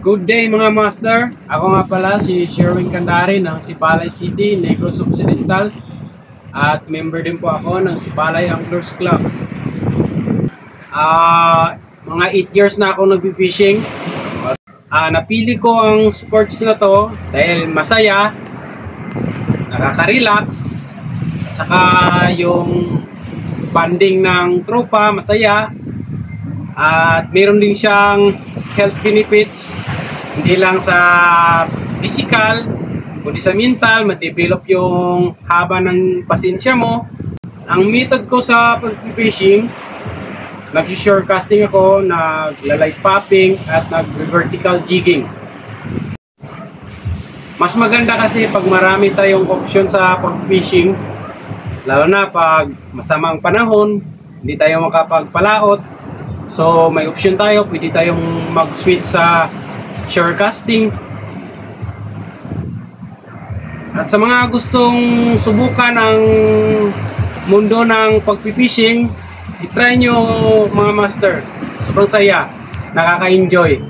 Good day mga master, ako nga pala si Sherwin Candare ng Sipalay City, Negros Occidental at member din po ako ng Sipalay Anglers Club. Mga 8 years na ako nagpi-fishing. Napili ko ang sports na to dahil masaya, nakaka-relax, at saka yung banding ng tropa masaya, at meron din siyang health benefits, hindi lang sa physical kundi sa mental, ma-develop yung haba ng pasensya mo. Ang method ko sa pag-fishing, nag-shore casting ako, nag-light popping at nag-vertical jigging. Mas maganda kasi pag marami tayong option sa pag-fishing, lalo na pag masamang panahon, hindi tayo makapagpalaot. So may option tayo, pwede tayong mag-switch sa shore casting. At sa mga gustong subukan ang mundo ng pag-fishing, i-try nyo mga master. Sobrang saya, nakaka-enjoy.